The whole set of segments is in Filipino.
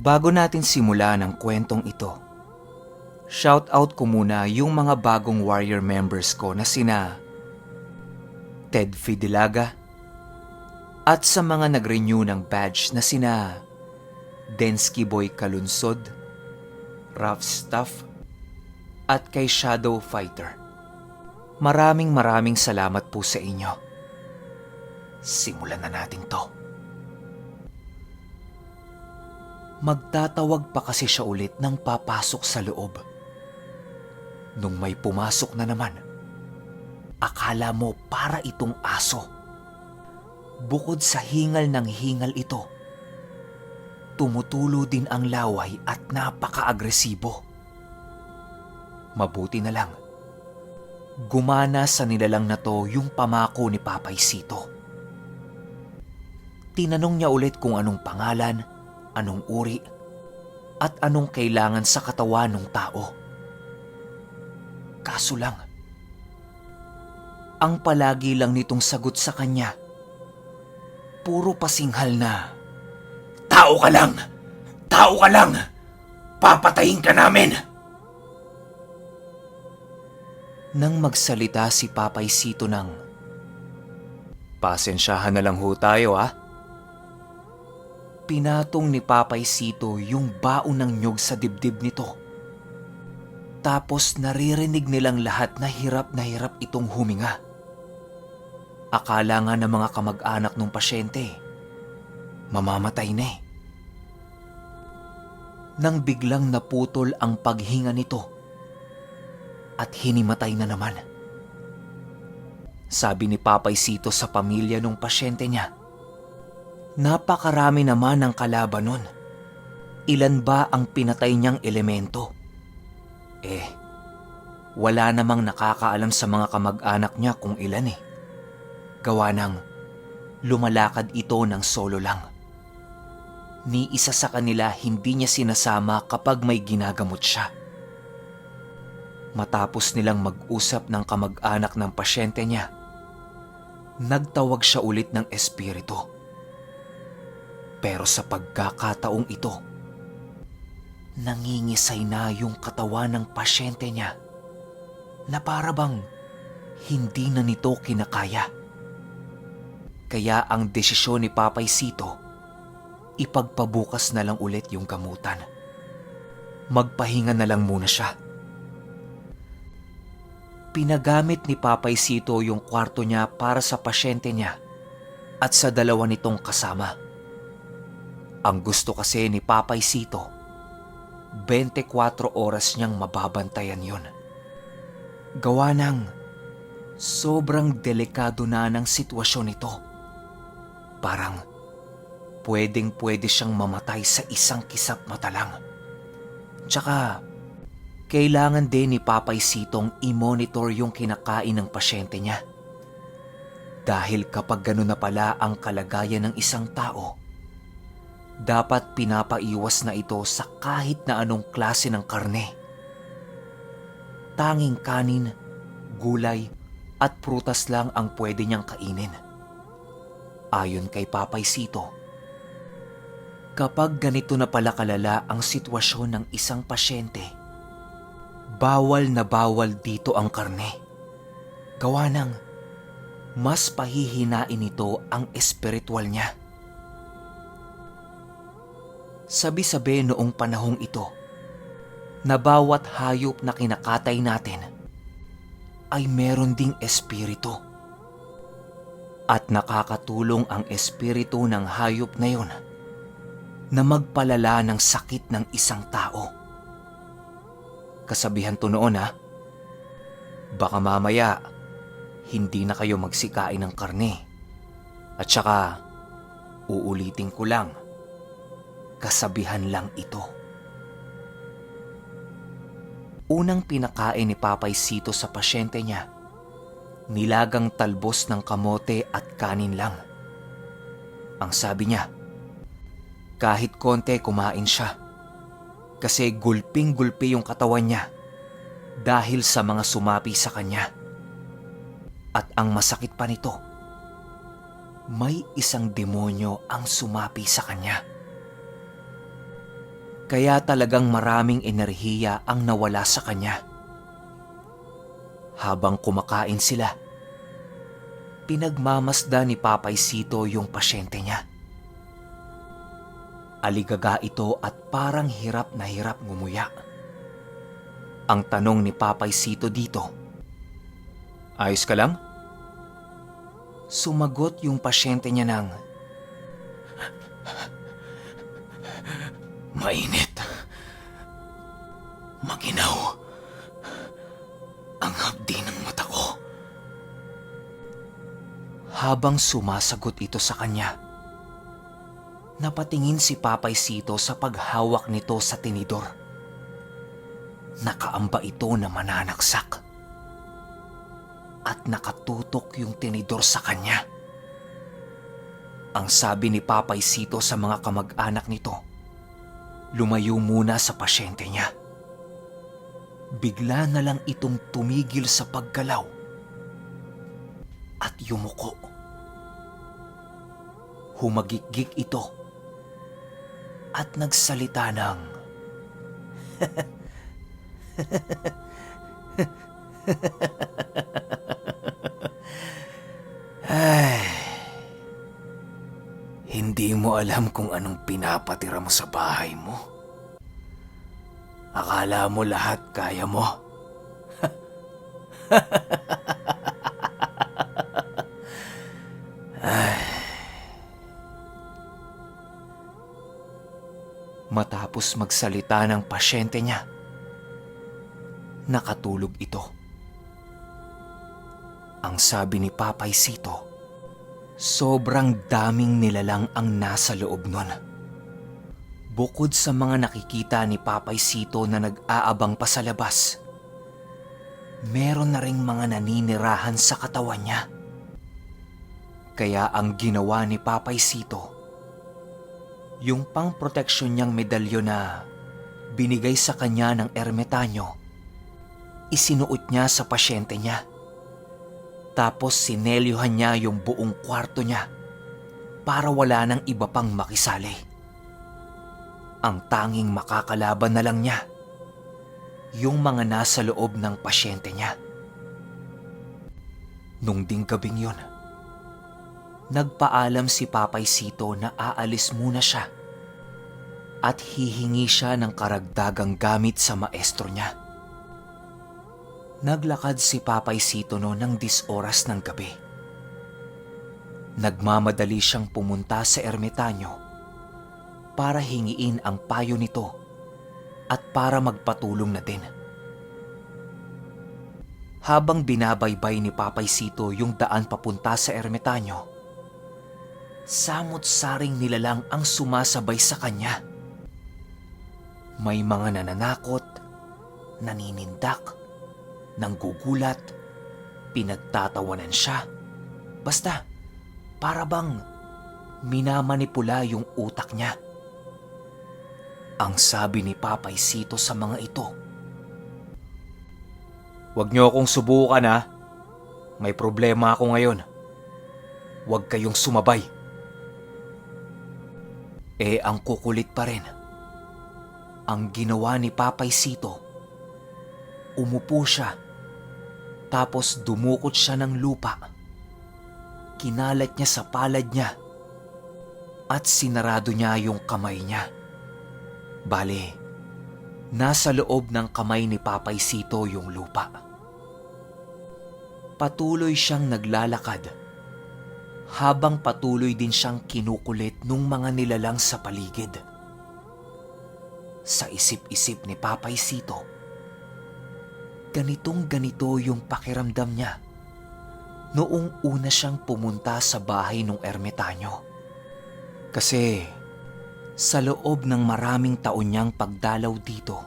Bago natin simulan ang kwentong ito, shoutout ko muna yung mga bagong warrior members ko na sina Ted Fidilaga at sa mga nag-renew ng badge na sina Densky Boy Kalunsod, Rough Stuff at kay Shadow Fighter. Maraming salamat po sa inyo. Simulan na natin to. Magtatawag pa kasi siya ulit nang papasok sa loob. Nung may pumasok na naman, akala mo para itong aso. Bukod sa hingal ng hingal ito, tumutulo din ang laway at napaka-agresibo. Mabuti na lang, gumana sa nilalang na to yung pamako ni Papay Sito. Tinanong niya ulit kung anong pangalan, anong uri, at anong kailangan sa katawan ng tao. Kaso lang, ang palagi lang nitong sagot sa kanya, puro pasinghal na, "Tao ka lang! Tao ka lang! Papatayin ka namin!" Nang magsalita si Papay Sito ng, "Pasensyahan na lang ho tayo ah." Pinatong ni Papay Sito yung baon ng nyog sa dibdib nito. Tapos naririnig nilang lahat na hirap itong huminga. Akala nga ng mga kamag-anak ng pasyente, mamamatay na eh. Nang biglang naputol ang paghinga nito at hinimatay na naman. Sabi ni Papay Sito sa pamilya ng pasyente niya, napakarami naman ng kalaban nun. Ilan ba ang pinatay niyang elemento? Wala namang nakakaalam sa mga kamag-anak niya kung ilan eh. Gawa ng lumalakad ito ng solo lang. Ni isa sa kanila hindi niya sinasama kapag may ginagamot siya. Matapos nilang mag-usap ng kamag-anak ng pasyente niya, nagtawag siya ulit ng espiritu. Pero sa pagkakataong ito, nangingisay na yung katawan ng pasyente niya na para bang hindi na nito kinakaya. Kaya ang desisyon ni Papay Sito, ipagpabukas na lang ulit yung gamutan. Magpahinga na lang muna siya. Pinagamit ni Papay Sito yung kwarto niya para sa pasyente niya at sa dalawa nitong kasama. Ang gusto kasi ni Papay Sito, 24 oras niyang mababantayan yon. Gawa ng sobrang delikado na ng sitwasyon nito. Parang pwedeng-pwede siyang mamatay sa isang kisap mata lang. Tsaka, kailangan din ni Papay Sitong i-monitor yung kinakain ng pasyente niya. Dahil kapag gano'n na pala ang kalagayan ng isang tao, dapat pinapaiwas na ito sa kahit na anong klase ng karne. Tanging kanin, gulay at prutas lang ang pwede niyang kainin. Ayon kay Papay Sito, kapag ganito na pala kalala ang sitwasyon ng isang pasyente, bawal na bawal dito ang karne. Gawa ng mas pahihinain nito ang espiritual niya. Sabi-sabi noong panahong ito na bawat hayop na kinakatay natin ay meron ding espiritu. At nakakatulong ang espiritu ng hayop na yun na magpalala ng sakit ng isang tao. Kasabihan to noon ha, baka mamaya hindi na kayo magsikain ng karne. At saka, uulitin ko lang, kasabihan lang ito. Unang pinakain ni Papay Sito sa pasyente niya, nilagang talbos ng kamote at kanin lang. Ang sabi niya, kahit konti kumain siya kasi gulping-gulpi yung katawan niya dahil sa mga sumapi sa kanya. At ang masakit pa nito, may isang demonyo ang sumapi sa kanya. Kaya talagang maraming enerhiya ang nawala sa kanya. Habang kumakain sila, pinagmamasda ni Papay Sito yung pasyente niya. Aligaga ito at parang hirap na hirap ngumuya. Ang tanong ni Papay Sito dito, "Ayos ka lang?" Sumagot yung pasyente niya ng, "Mainit. Maginaw. Ang hapdi ng mata ko." Habang sumasagot ito sa kanya, napatingin si Papay Sito sa paghawak nito sa tinidor. Nakaamba ito na mananaksak. At nakatutok yung tinidor sa kanya. Ang sabi ni Papay Sito sa mga kamag-anak nito, lumayo muna sa pasyente niya. Bigla na lang itong tumigil sa paggalaw at yumuko. Humagikgik ito at nagsalita ng "Ay, hindi mo alam kung anong pinapatira mo sa bahay mo. Akala mo lahat kaya mo." Matapos magsalita ng pasyente niya, nakatulog ito. Ang sabi ni Papay Sito, sobrang daming nilalang ang nasa loob nun. Bukod sa mga nakikita ni Papay Sito na nag-aabang pa sa labas, meron na ring mga naninirahan sa katawan niya. Kaya ang ginawa ni Papay Sito, yung pang-proteksyon niyang medalyon na binigay sa kanya ng ermitanyo, isinuot niya sa pasyente niya. Tapos sinelyuhan niya yung buong kwarto niya para wala nang iba pang makisali. Ang tanging makakalaban na lang niya, yung mga nasa loob ng pasyente niya. Nung ding gabing yun, nagpaalam si Papay Sito na aalis muna siya at hihingi siya ng karagdagang gamit sa maestro niya. Naglakad si Papay Sito no ng 10 oras ng gabi. Nagmamadali siyang pumunta sa ermitanyo para hingiin ang payo nito at para magpatulong na din. Habang binabaybay ni Papay Sito yung daan papunta sa ermitanyo, samot-saring nilalang ang sumasabay sa kanya. May mga nananakot, naninindak, nanggugulat, pinagtatawanan siya. Basta, para bang minamanipula yung utak niya. Ang sabi ni Papay Sito sa mga ito, "Huwag niyo akong subukan ha. May problema ako ngayon. Huwag kayong sumabay." Ang kukulit pa rin. Ang ginawa ni Papay Sito, umupo siya, tapos dumukot siya ng lupa. Kinalat niya sa palad niya at sinarado niya yung kamay niya. Bale, nasa loob ng kamay ni Papay Sito yung lupa. Patuloy siyang naglalakad habang patuloy din siyang kinukulit nung mga nilalang sa paligid. Sa isip-isip ni Papay Sito, ganitong-ganito yung pakiramdam niya noong una siyang pumunta sa bahay ng ermitanyo. Kasi sa loob ng maraming taon niyang pagdalaw dito,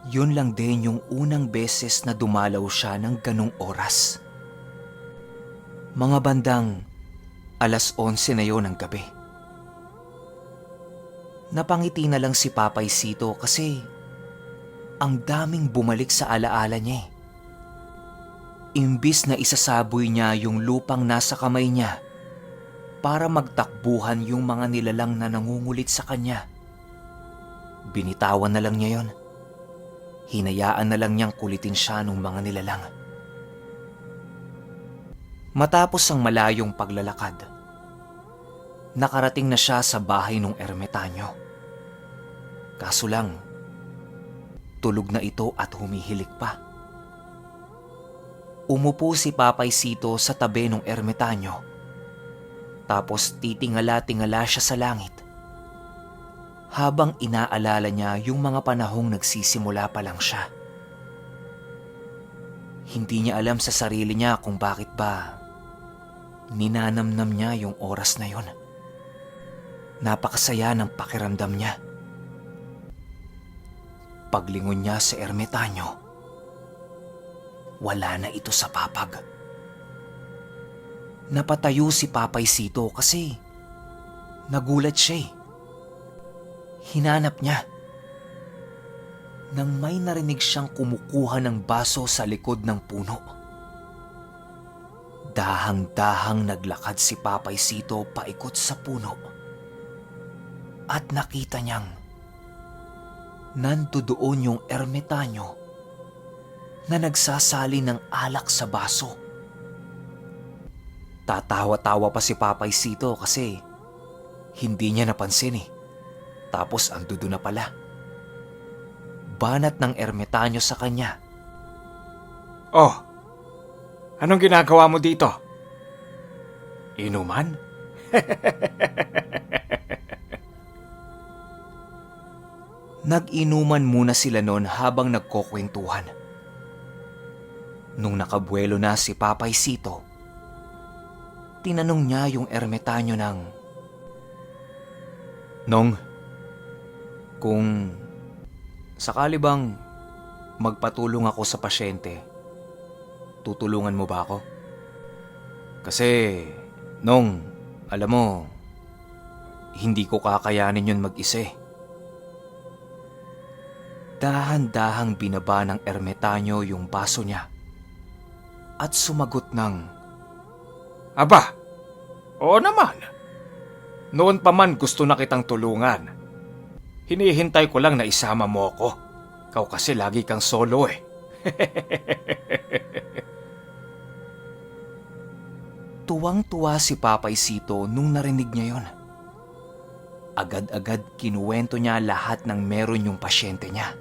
yun lang din yung unang beses na dumalaw siya ng ganong oras. Mga bandang 11:00 na yon ng gabi. Napangiti na lang si Papay Sito kasi ang daming bumalik sa alaala niya. Imbis na isasaboy niya yung lupang nasa kamay niya para magtakbuhan yung mga nilalang na nangungulit sa kanya, Binitawan na lang niya yon. Hinayaan na lang niyang kulitin siya ng mga nilalang. Matapos ang malayong paglalakad, nakarating na siya sa bahay ng ermitanyo. Kaso lang, tulog na ito at humihilik pa. Umupo si Papay Sito sa tabi ng ermitanyo. Tapos titingala-tingala siya sa langit. Habang inaalala niya yung mga panahong nagsisimula pa lang siya. Hindi niya alam sa sarili niya kung bakit ba ninanamnam niya yung oras na yon. Napakasaya ng pakiramdam niya. Paglingon niya sa ermitanyo, wala na ito sa papag. Napatayo si Papay Sito kasi nagulat siya eh. Hinanap niya nang may narinig siyang kumukuha ng baso sa likod ng puno. Dahang-dahang naglakad si Papay Sito paikot sa puno at nakita niyang nandoon yung ermitanyo na nagsasali ng alak sa baso. Tatawa-tawa pa si Papay Sito kasi hindi niya napansin eh. Tapos andoon na pala. Banat ng ermitanyo sa kanya. Oh, anong ginagawa mo dito? Inuman? Nag-inuman muna sila noon habang nagkukwentuhan. Nung nakabuelo na si Papay Sito, tinanong niya yung ermitanyo ng, "Nong, kung sakali bang magpatulong ako sa pasyente, tutulungan mo ba ako? Kasi, Nong, alam mo, hindi ko kakayanin yun mag-isa eh." Dahan-dahang binaba ng ermitanyo yung baso niya at sumagot ng, Aba, oo naman. Noon pa man gusto na kitang tulungan. Hinihintay ko lang na isama mo ako. Ikaw kasi lagi kang solo eh. Tuwang-tuwa si Papay Sito nung narinig niya yon. Agad-agad kinuwento niya lahat ng meron yung pasyente niya.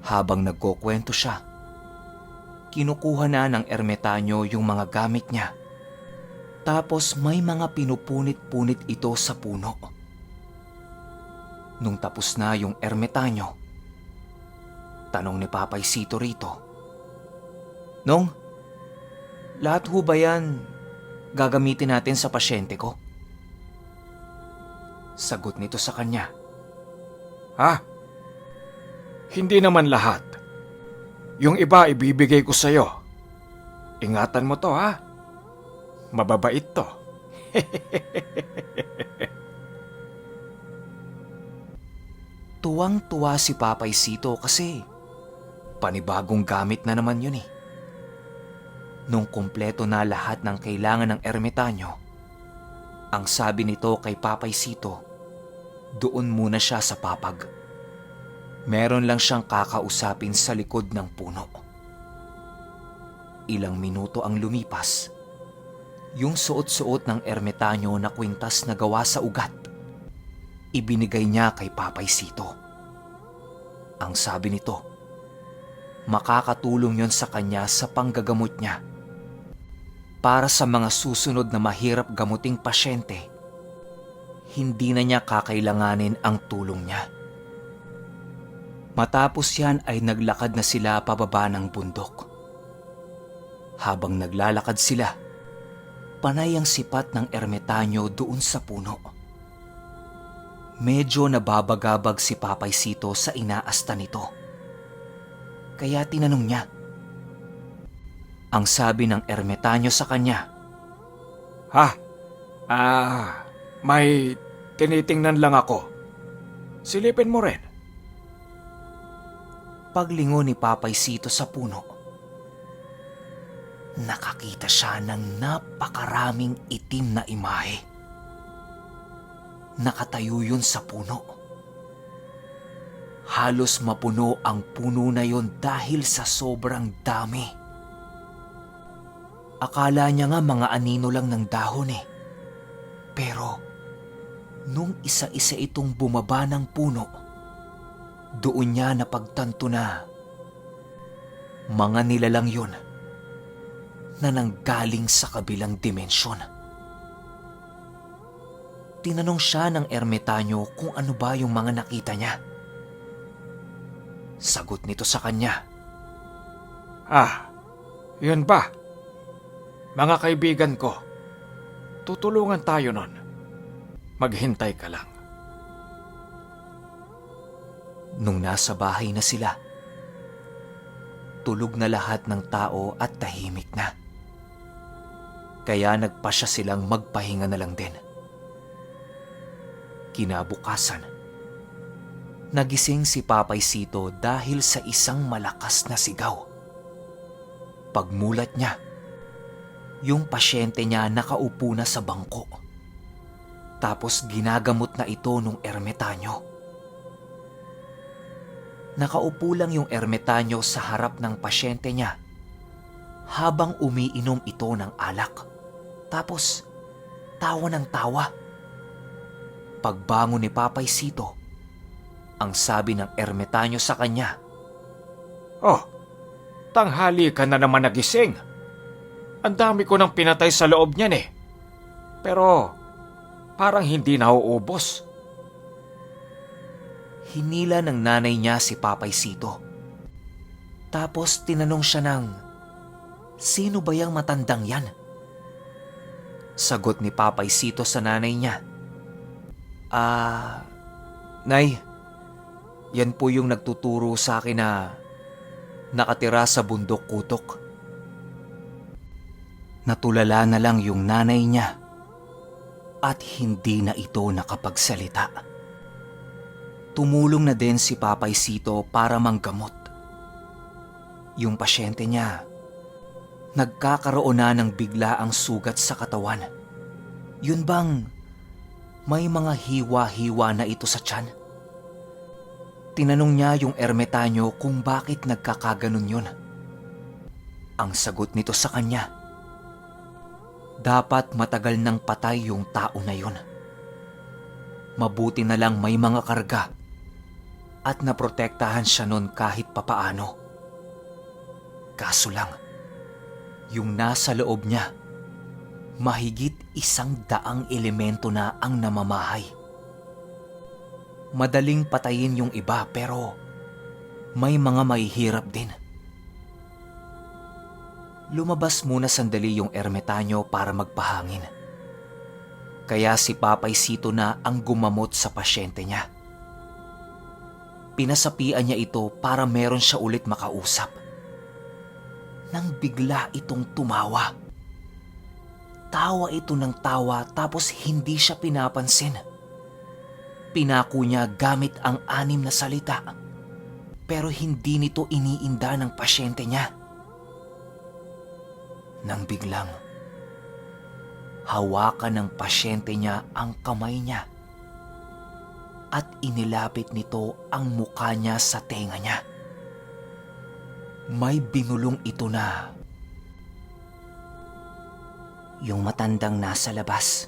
Habang nagkukwento siya, kinukuha na ng ermitanyo yung mga gamit niya. Tapos may mga pinupunit-punit ito sa puno. Nung tapos na yung ermitanyo, tanong ni Papay Sito rito, "Nong, lahat ho ba yan gagamitin natin sa pasyente ko?" Sagot nito sa kanya, Ha? Hindi naman lahat. Yung iba ibibigay ko sa'yo. Ingatan mo to ha. Mababait to. Tuwang-tuwa si Papay Sito kasi panibagong gamit na naman yun eh. Nung kumpleto na lahat ng kailangan ng ermitanyo, ang sabi nito kay Papay Sito, doon muna siya sa papag. Meron lang siyang kakausapin sa likod ng puno. Ilang minuto ang lumipas. Yung suot-suot ng ermitanyo na kwintas na gawa sa ugat, ibinigay niya kay Papay Sito. Ang sabi nito, makakatulong yon sa kanya sa panggagamot niya. Para sa mga susunod na mahirap gamuting pasyente, hindi na niya kakailanganin ang tulong niya. Matapos yan ay naglakad na sila pababa ng bundok. Habang naglalakad sila, panay ang sipat ng ermitanyo doon sa puno. Medyo nababagabag si Papay Sito sa inaasta nito. Kaya tinanong niya. Ang sabi ng ermitanyo sa kanya, Ha? May tinitingnan lang ako. Silipin mo rin. Paglingon ni Papay Sito sa puno, nakakita siya ng napakaraming itim na imahe. Nakatayo yun sa puno. Halos mapuno ang puno na yon dahil sa sobrang dami. Akala niya nga mga anino lang ng dahon eh. Pero nung isa-isa itong bumaba ng puno, doon niya napagtanto na mga nilalang yun na nanggaling sa kabilang dimensyon. Tinanong siya ng ermitanyo kung ano ba yung mga nakita niya. Sagot nito sa kanya, Yun ba? Mga kaibigan ko, tutulungan tayo nun. Maghintay ka lang. Nung nasa bahay na sila, tulog na lahat ng tao at tahimik na. Kaya nagpasya silang magpahinga na lang din. Kinabukasan, nagising si Papay Sito dahil sa isang malakas na sigaw. Pagmulat niya, yung pasyente niya nakaupo na sa bangko. Tapos ginagamot na ito nung ermitanyo. Nakaupo lang yung ermitanyo sa harap ng pasyente niya habang umiinom ito ng alak. Tapos tawa ng tawa. Pagbangon ni Papay Sito, ang sabi ng ermitanyo sa kanya, Tanghali ka na naman nagising. Ang dami ko nang pinatay sa loob niyan eh. Pero parang hindi nauubos. Hinila ng nanay niya si Papay Sito. Tapos tinanong siya ng, sino ba yung matandang yan? Sagot ni Papay Sito sa nanay niya, Nay, yan po yung nagtuturo sa akin na nakatira sa bundok kutok. Natulala na lang yung nanay niya at hindi na ito nakapagsalita. Tumulong na din si Papay Sito para manggamot. Yung pasyente niya, nagkakaroon na ng biglaang sugat sa katawan. Yun bang may mga hiwa-hiwa na ito sa tiyan? Tinanong niya yung ermitanyo kung bakit nagkakaganon yun. Ang sagot nito sa kanya, dapat matagal nang patay yung tao na yun. Mabuti na lang may mga karga at naprotektahan siya nun kahit papaano. Kaso lang, yung nasa loob niya, mahigit 100 elemento na ang namamahay. Madaling patayin yung iba pero may mga mahihirap din. Lumabas muna sandali yung ermitanyo para magpahangin. Kaya si Papay Sito na ang gumamot sa pasyente niya. Pinasapian niya ito para meron siya ulit makausap. Nang bigla itong tumawa. Tawa ito ng tawa tapos hindi siya pinapansin. Pinako niya gamit ang 6 na salita pero hindi nito iniinda ng pasyente niya. Nang biglang hawakan ng pasyente niya ang kamay niya at inilapit nito ang mukha niya sa tenga niya. May binulong ito na, yung matandang nasa labas,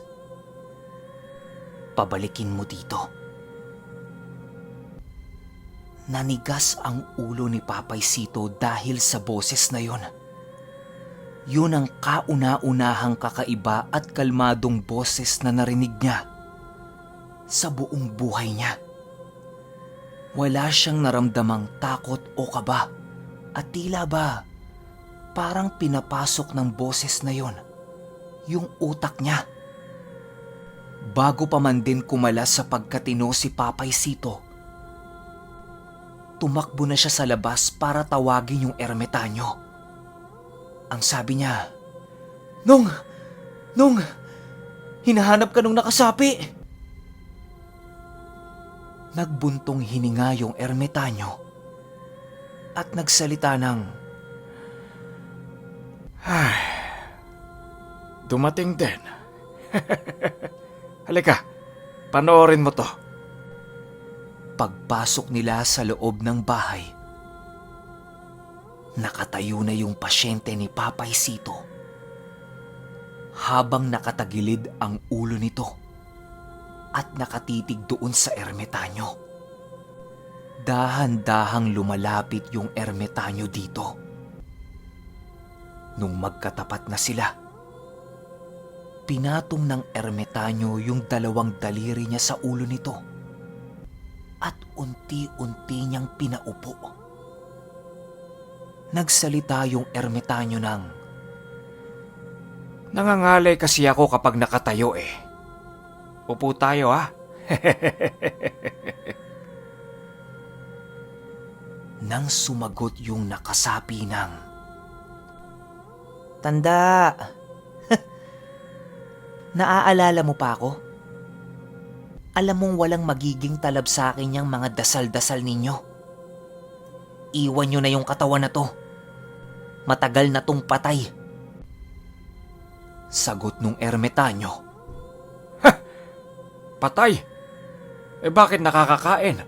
pabalikin mo dito. Nanigas ang ulo ni Papay Sito dahil sa boses na yon. Yun ang kauna-unahang kakaiba at kalmadong boses na narinig niya sa buong buhay niya. Wala siyang naramdamang takot o kaba at tila ba parang pinapasok ng boses na yon yung utak niya. Bago pa man din kumalas sa pagkatino si Papay Sito, tumakbo na siya sa labas para tawagin yung ermitanyo. Ang sabi niya, Nung, hinahanap ka nung nakasapi. Nagbuntong hininga yung ermitanyo at nagsalita ng, Dumating din. Halika, panoorin mo to. Pagpasok nila sa loob ng bahay, nakatayo na yung pasyente ni Papay Sito habang nakatagilid ang ulo nito at nakatitig doon sa ermitanyo. Dahan-dahang lumalapit yung ermitanyo dito. Nung magkatapat na sila, pinatong ng ermitanyo yung dalawang daliri niya sa ulo nito at unti-unti niyang pinaupo. Nagsalita yung ermitanyo ng, Nangangalay kasi ako kapag nakatayo eh. Upo tayo ha. nang sumagot yung nakasapi ng, Tanda, naaalala mo pa ako? Alam mong walang magiging talab sa akin yung mga dasal-dasal ninyo. Iwan nyo na yung katawan na to. Matagal na tong patay. Sagot nung ermitanyo. Patay? Eh bakit nakakakain?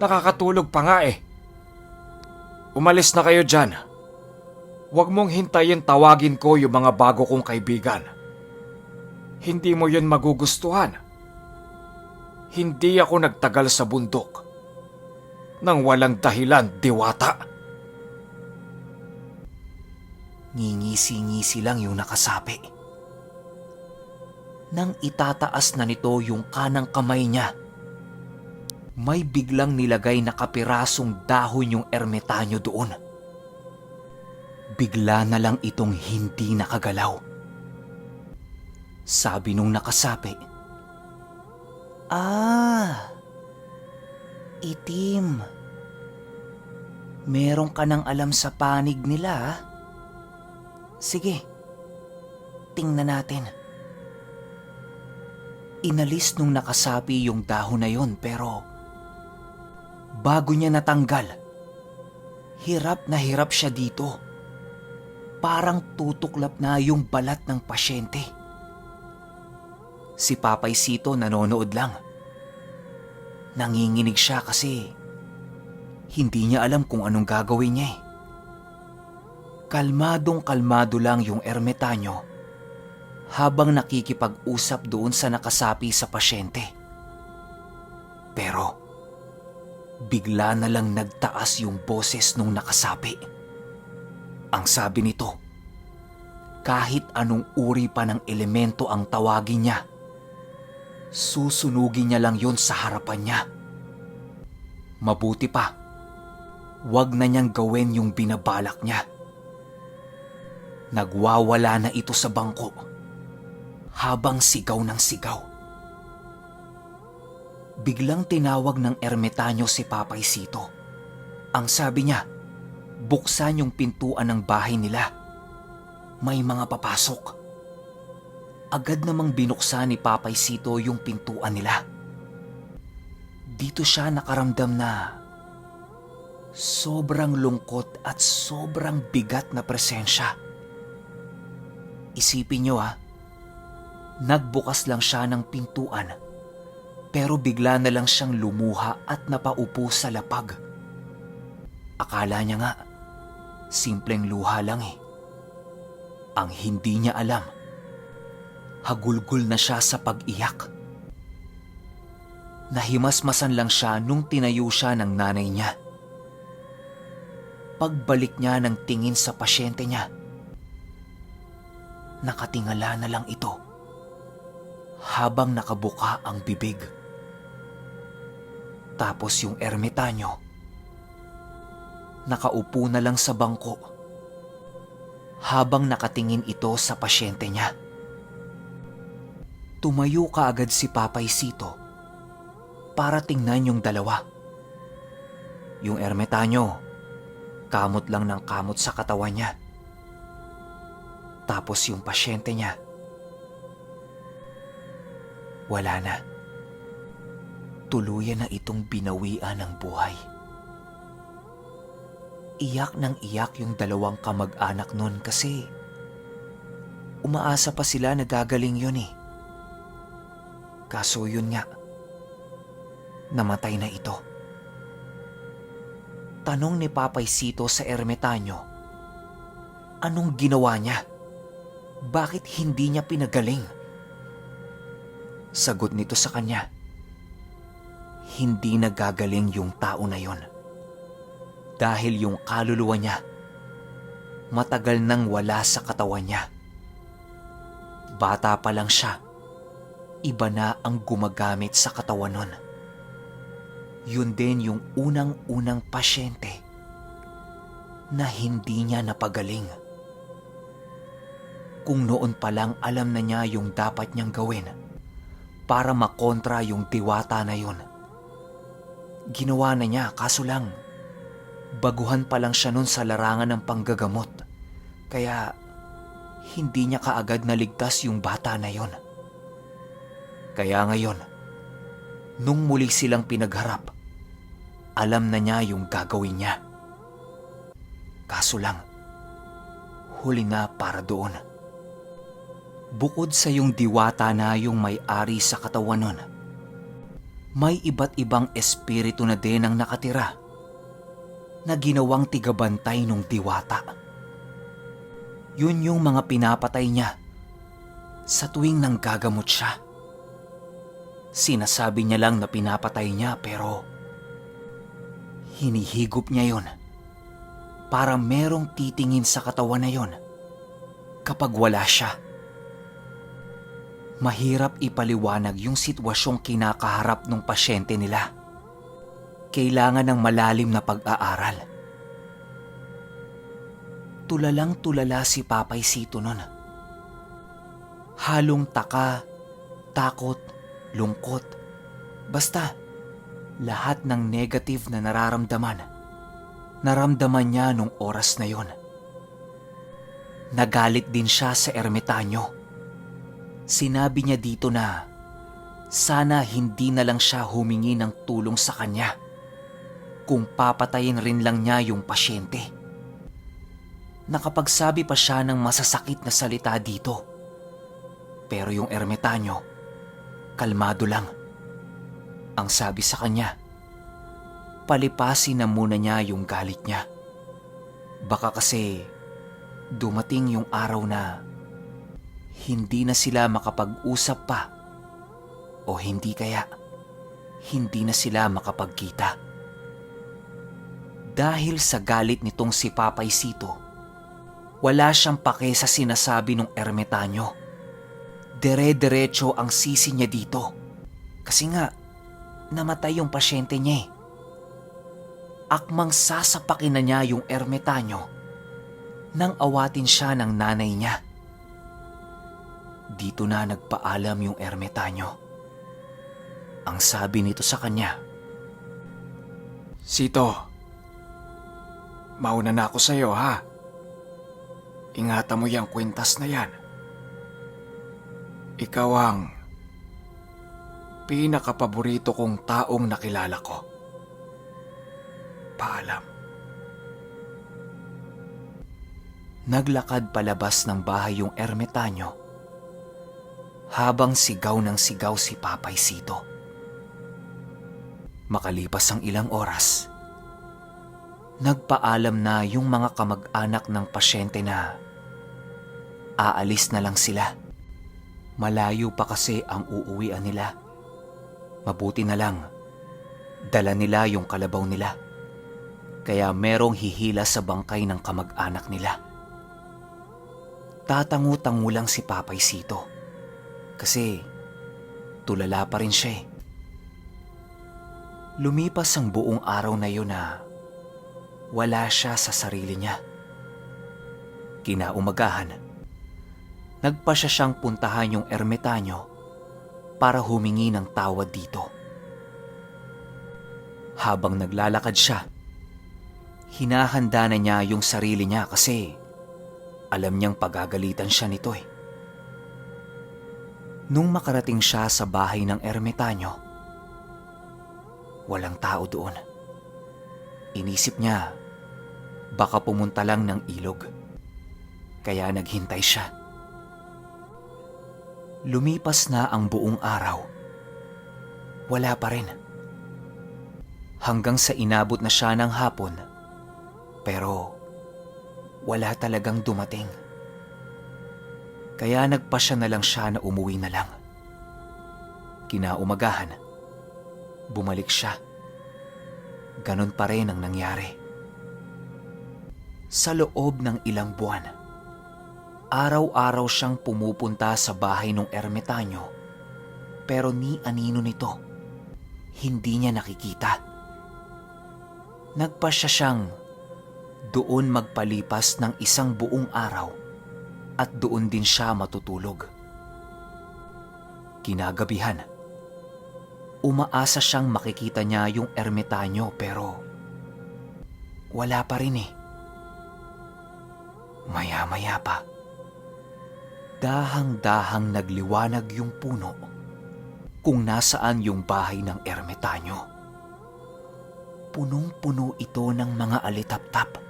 Nakakatulog pa nga eh. Umalis na kayo dyan. Huwag mong hintayin tawagin ko yung mga bago kong kaibigan. Hindi mo yun magugustuhan. Hindi ako nagtagal sa bundok nang walang dahilan, diwata. Ngingisi-ngisi lang yung nakasapi. Nang itataas na nito yung kanang kamay niya, may biglang nilagay na kapirasong dahon yung ermitanyo doon. Bigla na lang itong hindi nakagalaw. Sabi nung nakasapi, itim. Meron ka nang alam sa panig nila, ah? Sige, tingnan natin. Inalis nung nakasapi yung dahon na yon pero bago niya natanggal, hirap na hirap siya dito. Parang tutuklap na yung balat ng pasyente. Si Papay Sito nanonood lang. Nanginginig siya kasi hindi niya alam kung anong gagawin niya eh. Kalmadong-kalmado lang yung ermitanyo habang nakikipag-usap doon sa nakasapi sa pasyente. Pero bigla na lang nagtaas yung boses nung nakasapi. Ang sabi nito, kahit anong uri pa ng elemento ang tawagin niya, susunugin niya lang yon sa harapan niya. Mabuti pa, wag na niyang gawin yung binabalak niya. Nagwawala na ito sa bangko habang sigaw ng sigaw. Biglang tinawag ng ermitanyo si Papay Sito. Ang sabi niya, buksan yung pintuan ng bahay nila. May mga papasok. Agad namang binuksan ni Papay Sito yung pintuan nila. Dito siya nakaramdam na sobrang lungkot at sobrang bigat na presensya. Isipin niyo nagbukas lang siya ng pintuan pero bigla na lang siyang lumuha at napaupo sa lapag. Akala niya nga, simpleng luha lang eh. Ang hindi niya alam, hagulgol na siya sa pag-iyak. Nahimasmasan lang siya nung tinayo siya ng nanay niya. Pagbalik niya ng tingin sa pasyente niya, nakatingala na lang ito habang nakabuka ang bibig. Tapos yung ermitanyo, nakaupo na lang sa bangko habang nakatingin ito sa pasyente niya. Tumayo kaagad si Papay Sito para tingnan yung dalawa. Yung ermitanyo, kamot lang ng kamot sa katawan niya. Tapos yung pasyente niya, wala na. Tuluyan na itong binawian ng buhay. Iyak ng iyak yung dalawang kamag-anak nun kasi umaasa pa sila na gagaling yun eh. Kaso yun nga, namatay na ito. Tanong ni Papay Sito sa ermitanyo, anong ginawa niya? Bakit hindi niya pinagaling? Sagot nito sa kanya, hindi nagagaling yung tao na yon. Dahil yung kaluluwa niya, matagal nang wala sa katawan niya. Bata pa lang siya, iba na ang gumagamit sa katawan nun. Yun din yung unang-unang pasyente na hindi niya napagaling. Kung noon pa lang alam na niya yung dapat niyang gawin para makontra yung diwata na yun. Ginawa na niya, kaso lang baguhan pa lang siya nun sa larangan ng panggagamot. Kaya hindi niya kaagad naligtas yung bata na yun. Kaya ngayon, nung muli silang pinagharap, alam na niya yung gagawin niya. Kaso lang, huli na para doon. Bukod sa yung diwata na yung may-ari sa katawan nun, may iba't ibang espiritu na din ang nakatira na ginawang tigabantay nung diwata. Yun yung mga pinapatay niya sa tuwing nanggagamot siya. Sinasabi niya lang na pinapatay niya pero hinihigop niya yon para merong titingin sa katawan na yon kapag wala siya. Mahirap ipaliwanag yung sitwasyong kinakaharap ng pasyente nila. Kailangan ng malalim na pag-aaral. Tulalang-tulala si Papay Sito nun. Halong taka, takot, lungkot. Basta, lahat ng negative na naramdaman niya nung oras na yon. Nagalit din siya sa ermitanyo. Sinabi niya dito na sana hindi na lang siya humingi ng tulong sa kanya kung papatayin rin lang niya yung pasyente. Nakapagsabi pa siya ng masasakit na salita dito. Pero yung ermitanyo, kalmado lang. Ang sabi sa kanya, palipasin na muna niya yung galit niya. Baka kasi dumating yung araw na hindi na sila makapag-usap pa o hindi kaya hindi na sila makapagkita. Dahil sa galit nitong si Papay Sito, wala siyang pake sa sinasabi ng ermitanyo. Dire-diretso ang sisi niya dito kasi nga namatay yung pasyente niya. Akmang sasapakin na niya yung ermitanyo nang awatin siya ng nanay niya. Dito na nagpaalam yung ermitanyo. Ang sabi nito sa kanya, Sito, mauna na ako sa'yo ha. Ingatan mo yung kwintas na yan. Ikaw ang pinakapaborito kong taong nakilala ko. Paalam. Naglakad palabas ng bahay yung ermitanyo habang sigaw ng sigaw si Papay Sito. Makalipas ang ilang oras, nagpaalam na yung mga kamag-anak ng pasyente na aalis na lang sila. Malayo pa kasi ang uuwian nila. Mabuti na lang, dala nila yung kalabaw nila. Kaya merong hihila sa bangkay ng kamag-anak nila. Tatangu-tangu lang si Papay Sito kasi tulala pa rin siya. Lumipas ang buong araw na yun na wala siya sa sarili niya. Kinaumagahan, nagpasya siyang puntahan yung ermitanyo para humingi ng tawad dito. Habang naglalakad siya, hinahanda na niya yung sarili niya kasi alam niyang pagagalitan siya nito eh. Nung makarating siya sa bahay ng ermitanyo, walang tao doon. Inisip niya, baka pumunta lang ng ilog. Kaya naghintay siya. Lumipas na ang buong araw. Wala pa rin. Hanggang sa inabot na siya ng hapon, pero wala talagang dumating. Kaya nagpasya na lang siya na umuwi na lang. Kinaumagahan, bumalik siya. Ganon pa rin ang nangyari. Sa loob ng ilang buwan, araw-araw siyang pumupunta sa bahay ng ermitanyo, pero ni anino nito, hindi niya nakikita. Nagpasya siyang doon magpalipas ng isang buong araw at doon din siya matutulog. Kinagabihan, umaasa siyang makikita niya yung ermitanyo pero wala pa rin eh. Maya-maya pa, dahang-dahang nagliwanag yung puno kung nasaan yung bahay ng ermitanyo. Punong-puno ito ng mga alitaptap.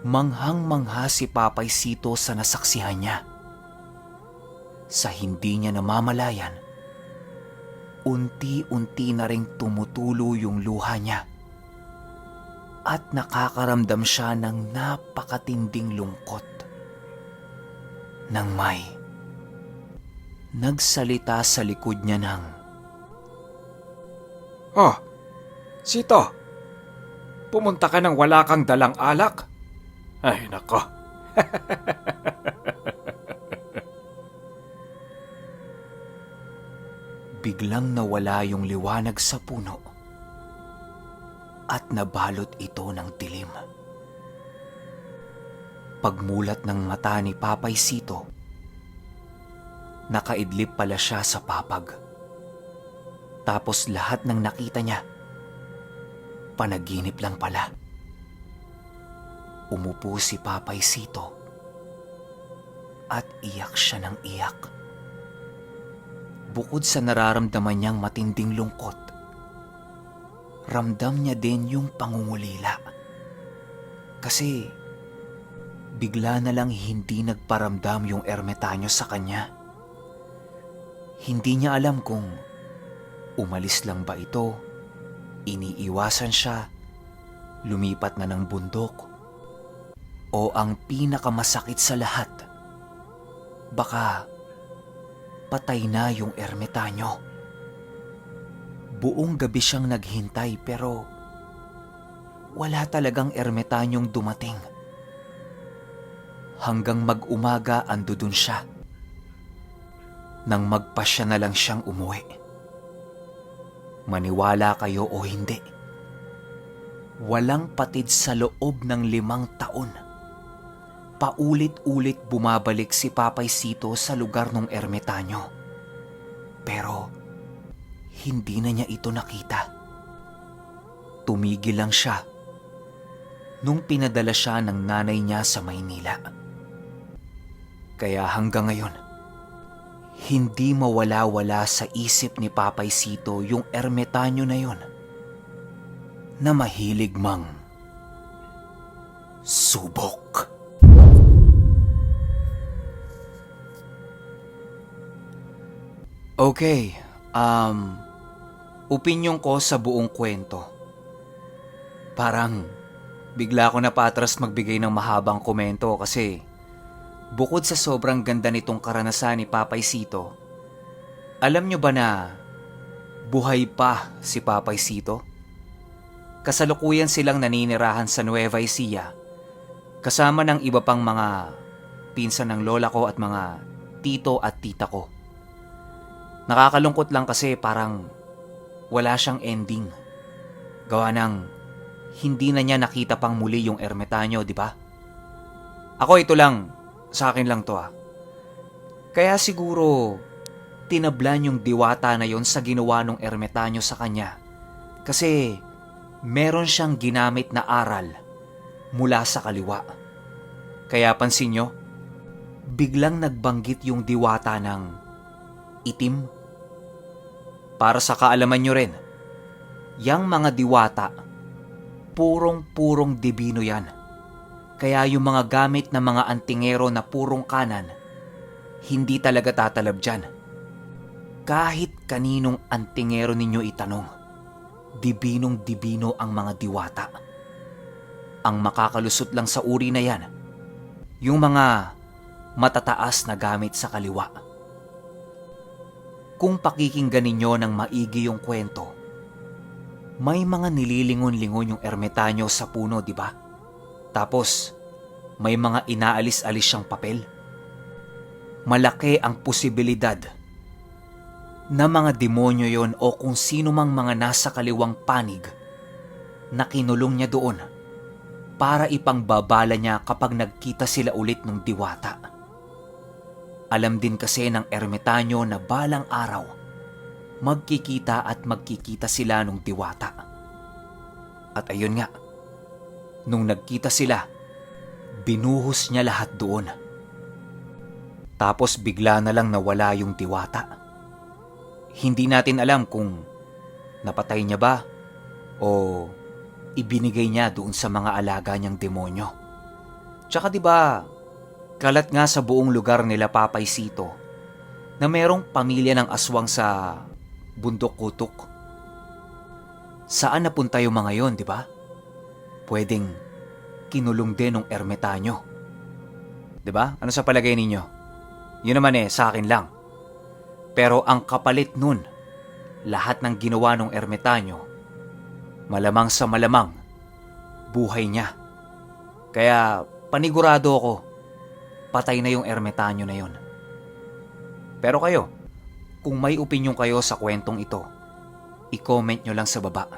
Manghang-mangha si Papay Sito sa nasaksihan niya. Sa hindi niya namamalayan, unti-unti na ring tumutulo yung luha niya at nakakaramdam siya ng napakatinding lungkot. Nang may nagsalita sa likod niya ng, "Oh, Sito, pumunta ka nang wala kang dalang alak? Ay, nako." Biglang nawala yung liwanag sa puno at nabalot ito ng dilim. Pagmulat ng mata ni Papay Sito, nakaidlip pala siya sa papag. Tapos lahat ng nakita niya, panaginip lang pala. Umupo si Papay Sito at iyak siya ng iyak. Bukod sa nararamdaman niyang matinding lungkot, ramdam niya din yung pangungulila. Kasi bigla na lang hindi nagparamdam yung ermitanyo sa kanya. Hindi niya alam kung umalis lang ba ito, iniiwasan siya, lumipat na ng bundok, o ang pinakamasakit sa lahat, baka patay na yung ermitanyo. Buong gabi siyang naghintay pero wala talagang ermitanyong dumating. Hanggang mag-umaga andudun siya. Nang magpasya na lang siyang umuwi. Maniwala kayo o hindi, walang patid sa loob ng 5 taon. Paulit-ulit bumabalik si Papay Sito sa lugar ng ermitanyo. Pero hindi na niya ito nakita. Tumigil lang siya nung pinadala siya ng nanay niya sa Maynila. Kaya hanggang ngayon, hindi mawala-wala sa isip ni Papay Sito yung ermitanyo na yun na mahilig mang subok. Okay, opinyon ko sa buong kwento. Parang bigla ako napatras magbigay ng mahabang komento kasi bukod sa sobrang ganda nitong karanasan ni Papay Sito, alam nyo ba na buhay pa si Papay Sito? Kasalukuyan silang naninirahan sa Nueva Ecija kasama ng iba pang mga pinsan ng lola ko at mga tito at tita ko. Nakakalungkot lang kasi parang wala siyang ending. Gawa ng hindi na niya nakita pang muli yung ermitanyo, di ba? Ako ito lang, sa akin lang to . Kaya siguro tinablan yung diwata na yon sa ginawa ng ermitanyo sa kanya. Kasi meron siyang ginamit na aral mula sa kaliwa. Kaya pansin nyo, biglang nagbanggit yung diwata ng itim. Para sa kaalaman nyo rin, yang mga diwata, purong-purong dibino yan. Kaya yung mga gamit na mga antingero na purong kanan, hindi talaga tatalab dyan. Kahit kaninong antingero ninyo itanong, dibinong-dibino ang mga diwata. Ang makakalusot lang sa uri na yan, yung mga matataas na gamit sa kaliwa. Kung pakikinggan ninyo ng maigi yung kwento, may mga nililingon-lingon yung ermitanyo sa puno, di ba? Tapos, may mga inaalis-alis siyang papel. Malaki ang posibilidad na mga demonyo yon o kung sino mang mga nasa kaliwang panig na kinulong niya doon para ipangbabala niya kapag nagkita sila ulit ng diwata. Alam din kasi ng ermitanyo na balang araw, magkikita sila ng diwata. At ayun nga, nung nagkita sila, binuhos niya lahat doon. Tapos bigla na lang nawala yung diwata. Hindi natin alam kung napatay niya ba o ibinigay niya doon sa mga alaga niyang demonyo. Tsaka 'di ba, kalat nga sa buong lugar nila Papay Sito na merong pamilya ng aswang sa Bundok Kutuk. Saan napunta yung mga yon, 'di ba? Pwedeng kinulong din ng ermitanyo. 'Di ba? Ano sa palagay ninyo? Yun naman sa akin lang. Pero ang kapalit nun, lahat ng ginawa ng ermitanyo, malamang sa malamang, buhay niya. Kaya panigurado ako, patay na yung ermitanyo na yun. Pero kayo, kung may opinyon kayo sa kwentong ito, i-comment nyo lang sa baba.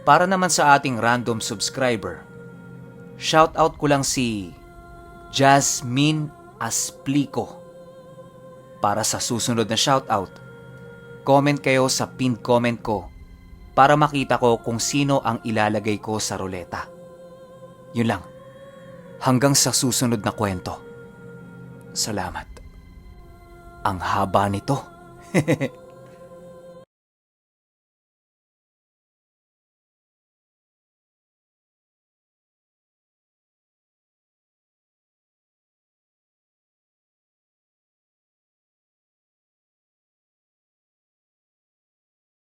Para naman sa ating random subscriber, shoutout ko lang si Jasmine Asplico. Para sa susunod na shoutout, comment kayo sa pinned comment ko para makita ko kung sino ang ilalagay ko sa ruleta. Yun lang. Hanggang sa susunod na kwento. Salamat. Ang haba nito.